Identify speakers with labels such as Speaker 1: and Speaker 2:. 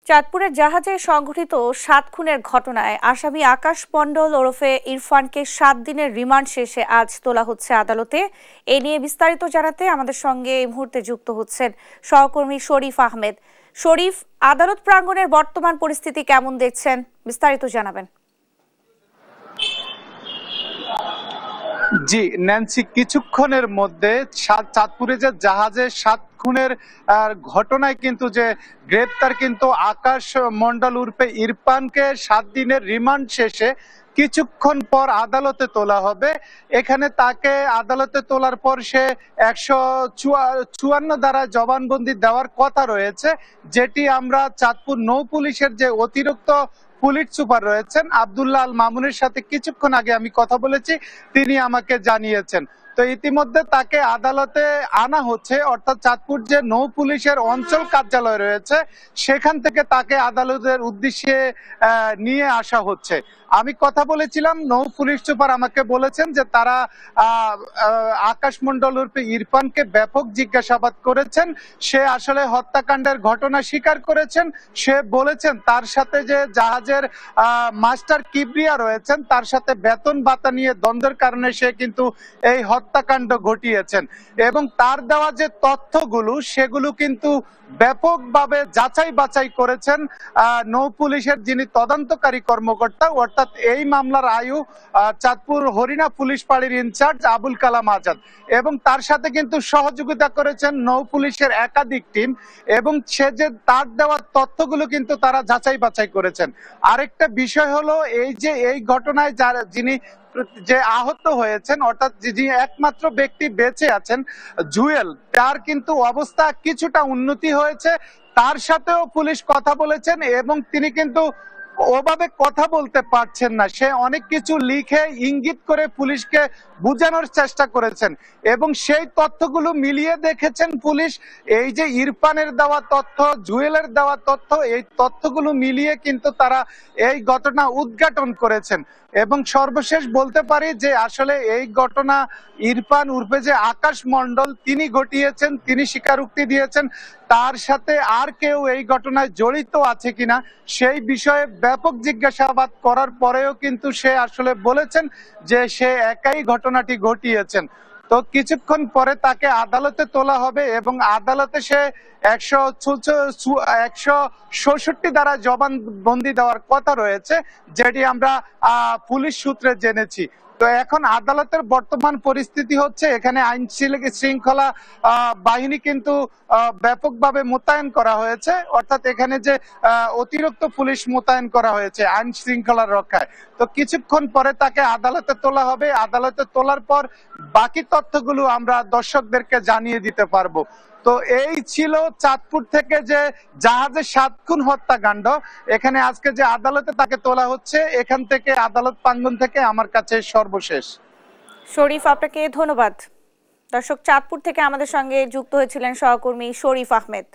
Speaker 1: চাঁদপুরের জাহাজে সংঘটিত ৭ খুনের ঘটনায় আসামি আকাশ মণ্ডল ওরফে ইরফানকে ৭ দিনের রিমান্ড শেষে আজ তোলা হচ্ছে আদালতে। এ নিয়ে বিস্তারিত জানাতে আমাদের সঙ্গে এই মুহূর্তে যুক্ত হচ্ছেন সহকর্মী শরীফ আহমেদ। শরীফ, আদালত প্রাঙ্গণের বর্তমান পরিস্থিতি কেমন দেখছেন, বিস্তারিত জানাবেন।
Speaker 2: জি ন্যান্সি, কিছুক্ষণের মধ্যে চাঁদপুরে যে জাহাজে ৭ খুনের ঘটনায় কিন্তু যে গ্রেপ্তার কিন্তু আকাশ মণ্ডল উর্ফে ইরফানকে ৭ দিনের রিমান্ড শেষে কিছুক্ষণ পর আদালতে তোলা হবে। এখানে তাকে আদালতে তোলার পর সে ১৫৪ ধারায় জবানবন্দি দেওয়ার কথা রয়েছে, যেটি আমরা চাঁদপুর নৌ পুলিশের যে অতিরিক্ত পুলিশ সুপার রয়েছেন আব্দুল্লাহ আল মামুনের সাথে কিছুক্ষণ আগে আমি কথা বলেছি, তিনি আমাকে জানিয়েছেন। তো ইতিমধ্যে তাকে আদালতে আনা হচ্ছে, অর্থাৎ চাঁদপুর যে নৌ পুলিশের অঞ্চল কার্যালয় রয়েছে সেখান থেকে তাকে আদালতের উদ্দেশ্যে নিয়ে আসা হচ্ছে। আমি কথা বলেছিলাম, নৌ পুলিশ সুপার আমাকে বলেছেন যে তারা আকাশ মণ্ডল উর্ফে ইরফানকে ব্যাপক জিজ্ঞাসাবাদ করেছেন। সে আসলে হত্যাকাণ্ডের ঘটনা স্বীকার করেছেন। সে বলেছেন তার সাথে যে জাহাজের মাস্টার কিবরিয়া রয়েছেন তার সাথে বেতন ভাতা নিয়ে দ্বন্দ্বের কারণে সে কিন্তু এই হত্যাকাণ্ড ঘটিয়েছেন, এবং তার দেওয়া যে তথ্যগুলো সেগুলো কিন্তু ব্যাপকভাবে যাচাই বাছাই করেছেন নৌ পুলিশের যিনি তদন্তকারী কর্মকর্তা, অর্থাৎ এই মামলার আয়ু চাঁদপুর হরিণা পুলিশ ফাঁড়ির ইনচার্জ আবুল কালাম আজাদ, এবং তার সাথে কিন্তু সহযোগিতা করেছেন নৌ পুলিশের একাধিক টিম, এবং সে যে তার দেওয়া তথ্যগুলো কিন্তু তারা যাচাই বাছাই করেছেন। আরেকটা বিষয় হলো এই ঘটনায় যিনি আহত হয়েছেন, অর্থাৎ যিনি একমাত্র ব্যক্তি বেঁচে আছেন জুয়েল, তার কিন্তু অবস্থা কিছুটা উন্নতি হয়েছে। তার সাথেও পুলিশ কথা বলেছেন এবং তিনি কিন্তু ওভাবে কথা বলতে পারছেন না। সে অনেক কিছু লিখে ইঙ্গিত করে পুলিশকে বোঝানোর চেষ্টা করেছেন, এবং সেই তথ্যগুলো মিলিয়ে দেখেছেন পুলিশ। এই যে ইরফানের দেওয়া তথ্য, জুয়েলের দেওয়া তথ্য, এই তথ্যগুলো মিলিয়ে কিন্তু তারা এই ঘটনা উদ্ঘাটন করেছেন। এবং সর্বশেষ বলতে পারি যে আসলে এই ঘটনা ইরফান উর্ফে যে আকাশ মণ্ডল তিনি ঘটিয়েছেন, তিনি স্বীকারোক্তি দিয়েছেন। তার সাথে আর কেউ এই ঘটনায় জড়িত আছে কিনা সেই বিষয়ে ব্যাপক জিজ্ঞাসাবাদ করার পরেও কিন্তু সে আসলে বলেছেন যে সে একাই ঘটনাটি ঘটিয়েছেন। তো কিছুক্ষণ পরে তাকে আদালতে তোলা হবে, এবং আদালতে সে ১৬৬ ধারা জবানবন্দি দেওয়ার কথা রয়েছে, যেটি আমরা পুলিশ সূত্রে জেনেছি। তো এখন আদালতের বর্তমান পরিস্থিতি হচ্ছে এখানে আইন শৃঙ্খলা বাহিনী কিন্তু ব্যাপকভাবে মোতায়েন করা হয়েছে, অর্থাৎ এখানে যে অতিরিক্ত পুলিশ মোতায়েন করা হয়েছে আইন শৃঙ্খলা রক্ষায়। তো কিছুক্ষণ পরে তাকে আদালতে তোলা হবে। আদালতে তোলার পর বাকি তথ্যগুলো আমরা দর্শকদেরকে জানিয়ে দিতে পারবো। তো এই ছিল চাঁদপুর থেকে যে জাহাজে ৭ খুন হত্যাকাণ্ড। এখানে আজকে যে আদালতে তাকে তোলা হচ্ছে, এখান থেকে আদালত প্রাঙ্গণ থেকে আমার কাছে সর্বশেষ।
Speaker 1: শরীফ, আপনাকে ধন্যবাদ। দর্শক, চাঁদপুর থেকে আমাদের সঙ্গে যুক্ত হয়েছিলেন সহকর্মী শরীফ আহমেদ।